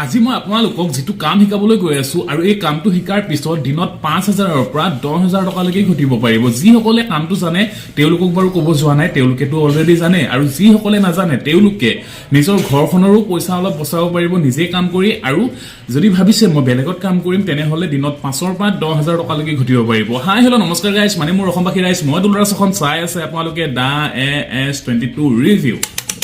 আজি মই আপোনালোকক যেটো কাম শিকাবলৈ গৈ আছো আৰু এই কামটো শিকাৰ পিছত দিনত 5000 ৰ পৰা 10000 টকা লৈকে ঘটিব পাৰিব যি সকলে কামটো জানে তেওঁলোকক বাৰু ক'ব যোৱা নাই তেওঁলোকেটো অলৰেডি জানে আৰু যি সকলে নাজানে তেওঁলোকে নিজৰ ঘৰখনৰো পইচা অলপ বচাব পাৰিব নিজে কাম কৰি আৰু যদি ভাবিছে মই বেলেগত কাম কৰিম তেনেহলে দিনত 5ৰ পৰা 10000 টকা লৈকে ঘটিব পাৰিব হাই হেল্ল নমস্কাৰ গাইস মানে মোৰ অসমবাসী ৰাইজ মই দুলৰাজ এখন চাই আছে আপোনালোকে দা AS22 ৰিভিউ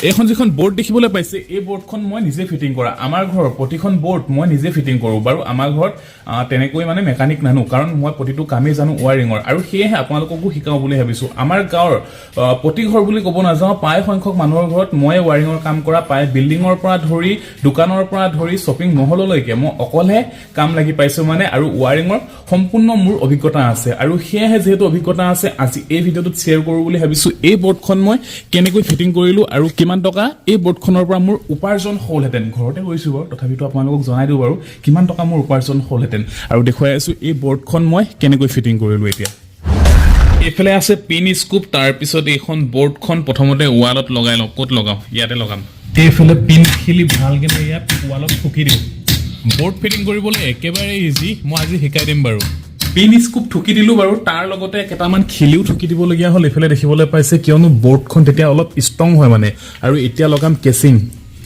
এখন যিখন বোৰ্ড দেখিবলৈ পাইছে এই বোৰ্ডখন মই নিজে ফিটিং কৰা আমাৰ ঘৰৰ প্ৰতিখন বোৰ্ড মই নিজে ফিটিং কৰো বাৰু আমাৰ ঘৰত তেনেকৈ মানে মেকানিক নানো কাৰণ মই প্ৰতিটো কামে জানো ওয়াৰিংৰ আৰু সেয়েহে আপোনালোককো শিকাও বুলি ভাবিছো আমাৰ গাঁৱৰ প্ৰতি ঘৰ বুলি ক'ব নাযাওঁ প্ৰায় সংখ্যক মানুহৰ ঘৰত মই ওয়াৰিংৰ কাম কৰা প্ৰায় বিল্ডিঙৰ পৰা ধৰি দোকানৰ পৰা ধৰি শ্বপিং মহললৈকে মই অকলে কাম লাগি পাইছো মানে আৰু ওয়াৰিংৰ সম্পূৰ্ণ মোৰ অভিজ্ঞতা আছে আৰু সেয়েহে যেহেতু অভিজ্ঞতা আছে আজি এই ভিডিঅ'টোত শ্বেয়াৰ কৰো বুলি ভাবিছো এই বোৰ্ডখন মই কেনেকৈ ফিটিং কৰিলো আৰু কিমান টকা এই বোৰ্ডখনৰ পৰা মোৰ উপাৰ্জন হ'লহেতেন ঘৰতে গৈছো বাৰু তথাপিতো আপোনালোকক জনাই দিও বাৰু কিমান টকা মোৰ উপাৰ্জন হ'লহেতেন আৰু দেখুৱাই আছো এই বোৰ্ডখন মই কেনেকৈ ফিটিং কৰিলো এতিয়া এফালে আছে পিন স্কুপ তাৰ পিছত এইখন বোৰ্ডখন প্ৰথমতে ওয়ালত লগাই লওঁ ক'ত লগাও ইয়াতে লগাম এফালে পিন খিলি ভালকে ইয়াত ওয়ালত ঠুকি দিও বোৰ্ড ফিটিং কৰিবলৈ একেবাৰে ইজি মই আজি শিকাই দিম বাৰু পিন স্কুপ ঠুকি দিলো বাৰু তাৰ লগতে কেটামান খিলিও ঠুকি দিব লগিয়া হল এফালে দেখিবলৈ পাইছে কিয়নো বোৰ্ডখন তেতিয়া অলপ ষ্ট্ৰং হয় মানে আৰু এতিয়া লগাম কেচিং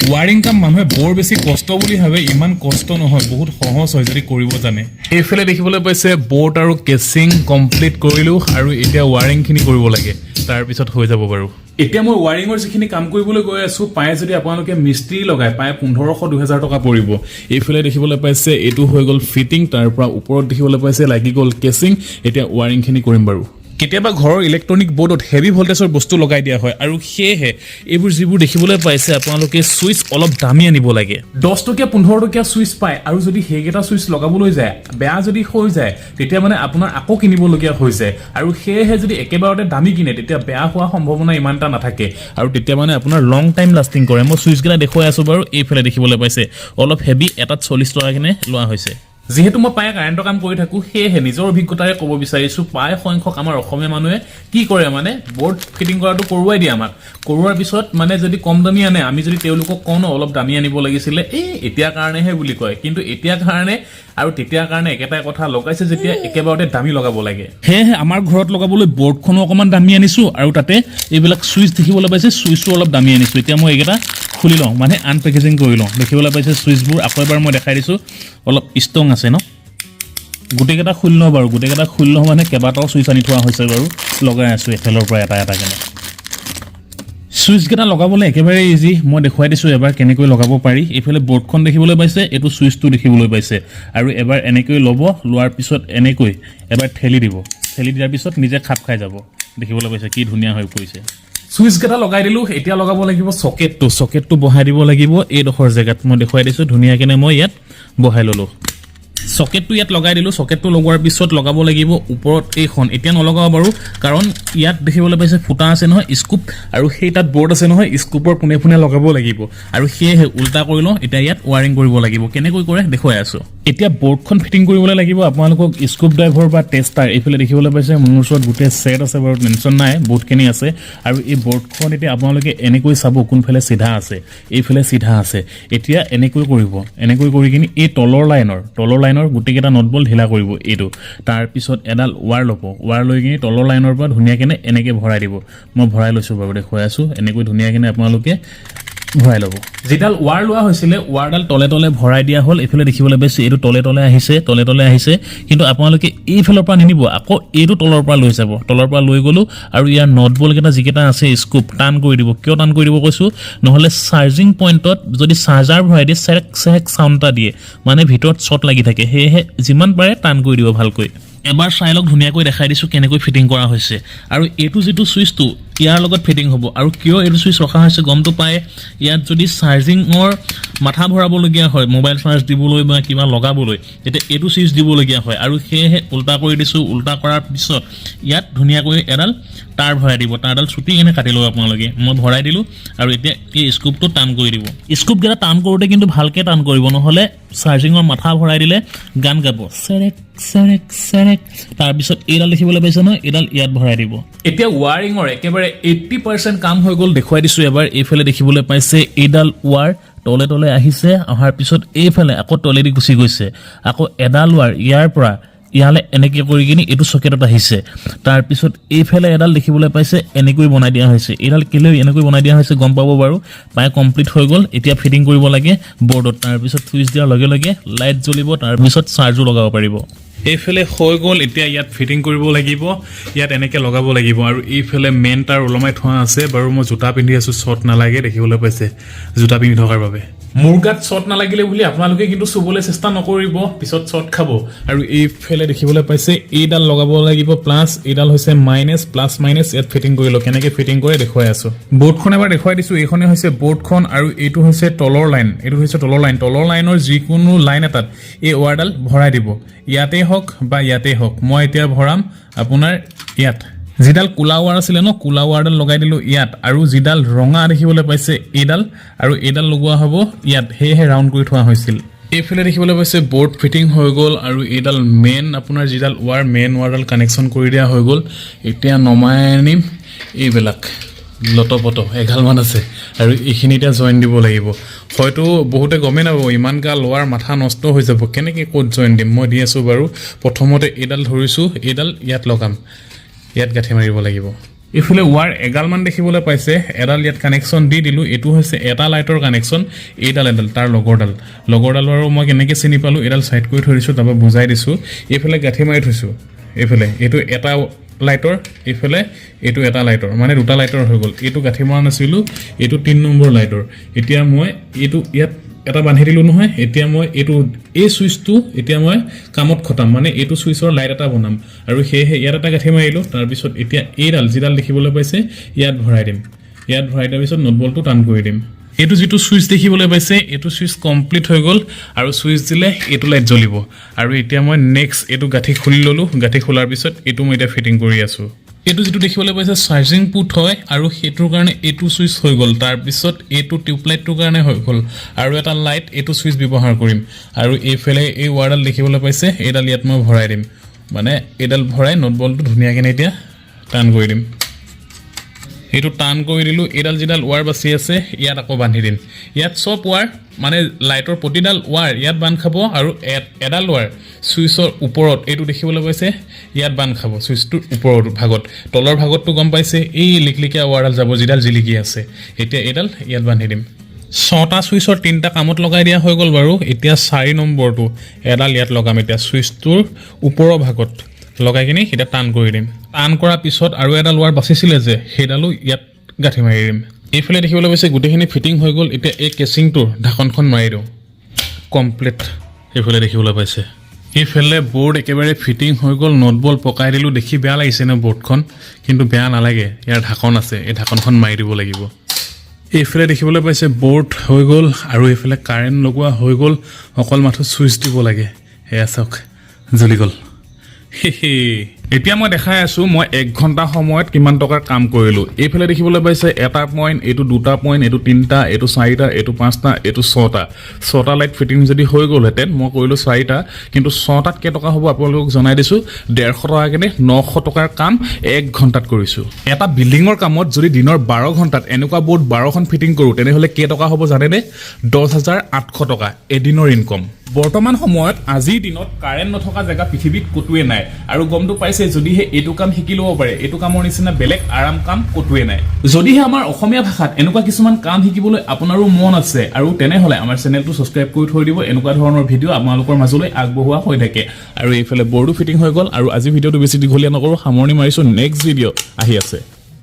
ওয়াৰিং কাম মানুহে বৰ বেছি কষ্ট বুলি ভাবে ইমান কষ্ট নহয় বহুত সহজ হয় যদি কৰিব জানে এফালে দেখিবলৈ পাইছে বোৰ্ড আৰু কেচিং কমপ্লিট কৰিলো আৰু এতিয়া ওয়াৰিং খিনি কৰিব লাগে তাৰ পিছত হৈ যাব বাৰু এতিয়া মই ওয়াৰিংৰ যিখিনি কাম কৰিবলৈ গৈ আছো পায় যদি আপোনালোকে মিস্ত্ৰী লগাই পায় 1500-2000 টকা পৰিব এইফালে দেখিবলৈ পাইছে এটো হৈ গল ফিটিং তাৰ পৰা ওপৰত দেখিবলৈ পাইছে লাগি গল কেচিং এতিয়া ওয়াৰিং খিনি কৰিম বাৰু কেতিয়াবা ঘৰৰ ইলেক্ট্ৰনিক বোৰ্ডত হেভি ভোল্টেজৰ বস্তু লগাই দিয়া হয় আৰু সেয়েহে এইবোৰ যিবোৰ দেখিবলৈ পাইছে আপোনালোকে সুইচ অলপ দামী আনিব লাগে 10 টকা 15 টকা সুইচ পায় আৰু যদি হেগেটা সুইচ লগাবলৈ যায় বেয়া যদি হৈ যায় তেতিয়া মানে আপোনাৰ আকৌ কিনিব লগিয়া হৈ যায় আৰু সেয়েহে যদি একেবাৰতে দামী কিনে তেতিয়া বেয়া হোৱা সম্ভাৱনা ইমানটা নাথাকে আৰু তেতিয়া মানে আপোনাৰ লং টাইম লাস্টিং কৰে মই সুইচ গিলা দেখুৱাই আছো বাৰু এইফালে দেখিবলৈ পাইছে অলপ হেভি এটাত 40 টকা কিনে লোৱা হৈছে যেহেতু মই পায় কাৰেণ্টৰ কাম কৰি থাকো সেয়েহে নিজৰ অভিজ্ঞতাৰে ক'ব বিচাৰিছো প্ৰায় সংখ্যক আমাৰ অসমীয়া মানুহে কি কৰে মানে বোৰ্ড ফিটিং কৰাটো কৰোৱাই দিয়ে আমাক কৰোৱাৰ পিছত মানে যদি কম দামী আনে আমি যদি তেওঁলোকক কোনো অলপ দামী আনিব লাগিছিলে এতিয়া কাৰণেহে বুলি কয় কিন্তু এতিয়া কাৰণে আৰু তেতিয়া কাৰণে একেটা কথা লগাইছে যেতিয়া একেবাৰতে দামী লগাব লাগে সেয়েহে আমাৰ ঘৰত লগাবলৈ বোৰ্ডখনো অকমান দামী আনিছো আৰু তাতে এইবিলাক সুইচ দেখিবলৈ পাইছে সুইচটো অলপ দামী আনিছো এতিয়া মই এইকেইটা খুলি লওঁ মানে আনপেকেজিং কৰি লওঁ দেখিবলৈ পাইছে সুইচবোৰ আকৌ এবাৰ মই দেখাই দিছো অলপ ষ্ট্ৰং আছে ন গুটেকেটা খুলি লওঁ বাৰু গুটেকেটা খুলি লওঁ মানে কেবাটাও সুইচ আনি থোৱা হৈছে বাৰু লগাই আছো এফালৰ পৰা এটা এটা কেনে সুইচ কেটা লগাবলৈ একেবাৰে ইজি মই দেখুৱাই দিছো এবাৰ কেনেকৈ লগাব পাৰি এফালে বোৰ্ডখন দেখিবলৈ পাইছে এটো সুইচটো দেখিবলৈ পাইছে আৰু এবাৰ এনেকৈ লব লোৱাৰ পিছত এনেকৈ এবাৰ ঠেলি দিব ঠেলি দিয়াৰ পিছত নিজে খাপ খাই যাব দেখিবলৈ পাইছে কি ধুনিয়া হৈ পৰিছে সুইচ কেটা লগাই দিলো এতিয়া লগাব লাগিব সকেটটো বহাই দিব লাগিব এই ডখৰ জায়গাত মই দেখুৱাই দিছো ধুনিয়া কেনে মই ইয়াত বহাই ললো সকেটটো ইয়াত লগাই দিলো সকেটটো লগোৱাৰ পিছত লগাব লাগিব ওপৰত এইখন এতিয়া নলগাও বাৰু কাৰণ ইয়াত দেখিবলৈ পাইছে ফুটা আছে নহয় স্কুপ আৰু সেই তাত বোৰ্ড আছে নহয় স্কুপৰ পুনে পুনে লগাব লাগিব আৰু সেয়ে উল্টা কৰি লওঁ এতিয়া ইয়াত ওয়াৰিং কৰিব লাগিব কেনেকৈ কৰে দেখুৱাই আছো এতিয়া বোৰ্ডখন ফিটিং কৰিবলৈ লাগিব আপোনালোকক স্কুপ ড্ৰাইভাৰ বা টেষ্টাৰ এইফালে দেখিবলৈ পাইছে মোৰ ওচৰত গোটেই সেট আছে বাৰু টেনচন নাই বহুতখিনি আছে আৰু এই বোৰ্ডখন এতিয়া আপোনালোকে এনেকৈ চাব কোনফালে সিধা আছে এইফালে সিধা আছে এতিয়া এনেকৈ কৰিব এনেকৈ কৰি কিনি এই তলৰ লাইনৰ গুটেকেটা নট বল ঢিলা কৰিব এইটো তাৰ পিছত এডাল ওয়াৰ ল'ব ওয়াৰ লৈ কিনি তলৰ লাইনৰ পৰা ধুনিয়া কেনে এনেকৈ ভৰাই দিব মই ভৰাই লৈছো বাৰু দেখুৱাই আছো এনেকৈ ধুনিয়া কেনে আপোনালোকে ভৰাই লব যেডাল ওয়াৰ লোৱা হৈছিলে ওয়াৰডাল তলে তলে ভৰাই দিয়া হল এফালে দেখিবলৈ পাইছে এটো তলে তলে আহিছে কিন্তু আপোনালোকে এইফালৰ পৰা নিনিব আকৌ এটো তলৰ পৰা লৈ যাব তলৰ পৰা লৈ গলো আৰু ইয়াৰ নট বল কেটা যিকেটা আছে স্কুপ টান কৰি দিব কিয় টান কৰি দিব কৈছো নহলে চাৰ্জিং পইণ্টত যদি চাৰ্জাৰ ভৰাই দিয়ে চেক সাউণ্ড এটা দিয়ে মানে ভিতৰত শৰ্ট লাগি থাকে হেহে যিমান পাৰে টান কৰি দিব ভালকৈ এবাৰ চাইলক ধুনিয়াকৈ দেখাই দিছো কেনেকৈ ফিটিং কৰা হৈছে আৰু এটো যেটো সুইচটো ইয়াৰ লগত ফিটিং হ'ব আৰু কিয় এটো সুইচ ৰখা হৈছে গমটো পায় ইয়াত যদি চাৰ্জিংৰ মাথা ভৰাব লগিয়া হয় মোবাইল চাৰ্জ দিবলৈ বা কিবা লগাবলৈ এটা এটো সুইচ দিব লগিয়া হয় আৰু সেয়ে উল্টা কৰি দিছো উল্টা কৰাৰ পিছত ইয়াত ধুনিয়াকৈ এডাল তাৰ ভৰাই দিব তাৰডাল ছুটি এনে কাটি লব আপোনালোকে মই ভৰাই দিলো আৰু এতিয়া এই স্কুপটো টান কৰি দিব স্কুপ গেটা টান কৰোতে কিন্তু ভালকে টান কৰিব নহলে চাৰ্জিংৰ মাথা ভৰাই দিলে গান গাব সেৰেক তাৰ পিছত এডাল দেখিবলৈ পাইছে ন এডাল ইয়াত ভৰাই দিব এতিয়া ওয়াৰিংৰ একেবাৰে 80% কাম হৈ গল দেখুৱাই দিছো এবাৰ এইফালে দেখিবলৈ পাইছে এডাল ওয়াৰ তলে তলে আহিছে অহাৰ পিছত এইফালে আকৌ তলেদি গুচি গৈছে আকৌ এডাল ৱাৰ ইয়াৰ পৰা ইয়ালে এনেকৈ কৰি কিনি এইটো চকেটত আহিছে তাৰপিছত এইফালে এডাল দেখিবলৈ পাইছে এনেকৈ বনাই দিয়া হৈছে এইডাল কেলৈ এনেকৈ বনাই দিয়া হৈছে গম পাব বাৰু প্ৰায় কমপ্লিট হৈ গ'ল এতিয়া ফিটিং কৰিব লাগে বৰ্ডত তাৰপিছত চুইচ দিয়াৰ লগে লগে লাইট জ্বলিব তাৰপিছত চাৰ্জো লগাব পাৰিব এইফালে হৈ গ'ল এতিয়া ইয়াত ফিটিং কৰিব লাগিব ইয়াত এনেকৈ লগাব লাগিব আৰু এইফালে মেইন তাৰ ওলমাই থোৱা আছে বাৰু মই জোতা পিন্ধি আছোঁ শ্বৰ্ট নালাগে দেখিবলৈ পাইছে জোতা পিন্ধি থকাৰ বাবে মোৰ গাত শ্বৰ্ট নালাগিলে বুলি আপোনালোকে কিন্তু চুবলৈ চেষ্টা নকৰিব পিছত শ্বৰ্ট খাব আৰু এইফালে দেখিবলৈ পাইছে এইডাল লগাব লাগিব প্লাছ এইডাল হৈছে মাইনাছ প্লাছ মাইনাছ ইয়াত ফিটিং কৰি লওক কেনেকৈ ফিটিং কৰে দেখুৱাই আছোঁ বৰ্ডখন এবাৰ দেখুৱাই দিছোঁ এইখনে হৈছে বৰ্ডখন আৰু এইটো হৈছে তলৰ লাইন এইটো হৈছে তলৰ লাইনৰ যিকোনো লাইন এটাত এই ৱাৰডাল ভৰাই দিব ইয়াতে হওক বা ইয়াতে হওক মই এতিয়া ভৰাম আপোনাৰ ইয়াত যিডাল কোলা ৱাৰ আছিলে ন কোলা ৱাৰডাল লগাই দিলোঁ ইয়াত আৰু যিডাল ৰঙা দেখিবলৈ পাইছে এইডাল আৰু এইডাল লগোৱা হ'ব ইয়াত সেয়েহে ৰাউণ্ড কৰি থোৱা হৈছিল এইফালে দেখিবলৈ পাইছে বৰ্ড ফিটিং হৈ গ'ল আৰু এইডাল মেইন আপোনাৰ যিডাল মেইন ৱাৰডাল কানেকশ্যন কৰি দিয়া হৈ গ'ল এতিয়া নমাই আনিম এইবিলাক লটপট এঘালমান আছে আৰু এইখিনি এতিয়া জইন দিব লাগিব হয়তো বহুতে গমেই নাপাব ইমান গাল ৱাৰ মাথা নষ্ট হৈ যাব কেনেকৈ ক'ত জইন দিম মই দি আছোঁ বাৰু প্ৰথমতে এইডাল ধৰিছোঁ এইডাল ইয়াত লগাম ইয়াত গাঁঠি মাৰিব লাগিব এইফালে ৱাৰ এগালমান দেখিবলৈ পাইছে এডাল ইয়াত কানেকশ্যন দি দিলোঁ এইটো হৈছে এটা লাইটৰ কানেকশ্যন এইডাল তাৰ লগৰডাল আৰু মই কেনেকৈ চিনি পালোঁ এইডাল চাইড কৰি থৈ দিছোঁ তাৰপৰা বুজাই দিছোঁ এইফালে গাঁঠি মাৰি থৈছোঁ এইফালে এইটো এটা লাইটৰ এইফালে এইটো এটা লাইটৰ মানে দুটা লাইটৰ হৈ গ'ল এইটো গাঁঠি মৰা নাছিলোঁ এইটো 3 নম্বৰ লাইটৰ এতিয়া মই এইটো ইয়াত এটা বান্ধি দিলোঁ নহয় এতিয়া মই এই চুইচটো এতিয়া মই কামত খটাম মানে এইটো চুইচৰ লাইট এটা বনাম আৰু সেয়েহে ইয়াত এটা গাঁঠি মাৰিলোঁ তাৰপিছত এতিয়া এইডাল যিডাল দেখিবলৈ পাইছে ইয়াত ভৰাই দিম ইয়াত ভৰাই দিয়াৰ পিছত নটবলটো টান কৰি দিম এইটো যিটো চুইচ দেখিবলৈ পাইছে এইটো চুইচ কমপ্লিট হৈ গ'ল আৰু চুইচ দিলে এইটো লাইট জ্বলিব আৰু এতিয়া মই নেক্সট এইটো গাঁঠি খুলি ল'লোঁ গাঁঠি খোলাৰ পিছত এইটো মই এতিয়া ফিটিং কৰি আছোঁ এইটো যিটো দেখিবলৈ পাইছে চাৰ্জিং পুট হয় আৰু সেইটোৰ কাৰণে এইটো চুইচ হৈ গ'ল তাৰপিছত এইটো টিউবলাইটটোৰ কাৰণে হৈ গ'ল আৰু এটা লাইট এইটো চুইচ ব্যৱহাৰ কৰিম আৰু এইফালে এই ৱাৰডাল দেখিবলৈ পাইছে এইডাল ইয়াত মই ভৰাই দিম মানে এইডাল ভৰাই নটবলটো ধুনীয়াকৈ এতিয়া টান কৰি দিম এইটো টান কৰি দিলোঁ এইডাল যিডাল ৱাৰ বাচি আছে ইয়াত আকৌ বান্ধি দিম ইয়াত চব ৱাৰ মানে লাইটৰ প্ৰতিডাল ৱাৰ ইয়াত বান্ধ খাব আৰু এডাল ৱাৰ চুইচৰ ওপৰত এইটো দেখিবলৈ পাইছে ইয়াত বান্ধ খাব চুইচটোৰ ওপৰৰ ভাগত তলৰ ভাগতটো গম পাইছে এই লিকলিকীয়া ৱাৰডাল যাব যিডাল জিলিকি আছে এতিয়া এইডাল ইয়াত বান্ধি দিম 6টা চুইচৰ 3টা কামত লগাই দিয়া হৈ গ'ল বাৰু এতিয়া 4 নম্বৰটো এডাল ইয়াত লগাম এতিয়া চুইচটোৰ ওপৰৰ ভাগত লগাই কিনি এটা টান কৰি দিম টান কৰাৰ পিছত আৰু এডাল ৱাৰ বাচিছিলে যে সেইডালো ইয়াত গাঁঠি মাৰি দিম এইফালে দেখিবলৈ পাইছে গোটেইখিনি ফিটিং হৈ গ'ল এতিয়া এই কেচিংটোৰ ঢাকনখন মাৰি দিওঁ কমপ্লিট এইফালে দেখিবলৈ পাইছে এইফালে বৰ্ড একেবাৰে ফিটিং হৈ গ'ল নটবল পকাই দিলোঁ দেখি বেয়া লাগিছে ন বৰ্ডখন কিন্তু বেয়া নালাগে ইয়াৰ ঢাকন আছে এই ঢাকনখন মাৰি দিব লাগিব এইফালে দেখিবলৈ পাইছে বৰ্ড হৈ গ'ল আৰু এইফালে কাৰেণ্ট লগোৱা হৈ গ'ল অকল মাথো চুইচ দিব লাগে এয়া চাওক জ্বলি গ'ল এতিয়া মই দেখাই আছোঁ মই 1 ঘণ্টা সময়ত কিমান টকাৰ কাম কৰিলোঁ এইফালে দেখিবলৈ পাইছে এটা পইণ্ট এইটো 2টা পইণ্ট এইটো 3টা এইটো 4টা এইটো 5টা এইটো 6টা লাইট ফিটিং যদি হৈ গ'লহেঁতেন মই কৰিলোঁ 4টা কিন্তু 6টাত কেইটকা হ'ব আপোনালোকক জনাই দিছোঁ 150 টকাকৈ 900 টকাৰ কাম 1 ঘণ্টাত কৰিছোঁ এটা বিল্ডিঙৰ কামত যদি দিনৰ 12 ঘণ্টাত এনেকুৱা বৰ্ড 12খন ফিটিং কৰোঁ তেনেহ'লে কেইটকা হ'ব জানেনে 10,800 টকা এদিনৰ ইনকম বৰ্তমান সময়ত আজিৰ দিনত কাৰেণ্ট নথকা জেগা পৃথিৱীত ক'তোৱে নাই আৰু গমটো পাইছে যদিহে এইটো কাম শিকি ল'ব পাৰে এইটো কামৰ নিচিনা বেলেগ আৰাম কাম ক'তোৱে নাই যদিহে আমাৰ অসমীয়া ভাষাত এনেকুৱা কিছুমান কাম শিকিবলৈ আপোনাৰো মন আছে আৰু তেনেহ'লে আমাৰ চেনেলটো ছাবস্ক্ৰাইব কৰি থৈ দিব এনেকুৱা ধৰণৰ ভিডিঅ' আপোনালোকৰ মাজলৈ আগবঢ়োৱা হৈ থাকে আৰু এইফালে বৰ্ডো ফিটিং হৈ গ'ল আৰু আজি ভিডিঅ'টো বেছি দীঘলীয়া নকৰোঁ সামৰণি মাৰিছোঁ নেক্সট ভিডিঅ' আহি আছে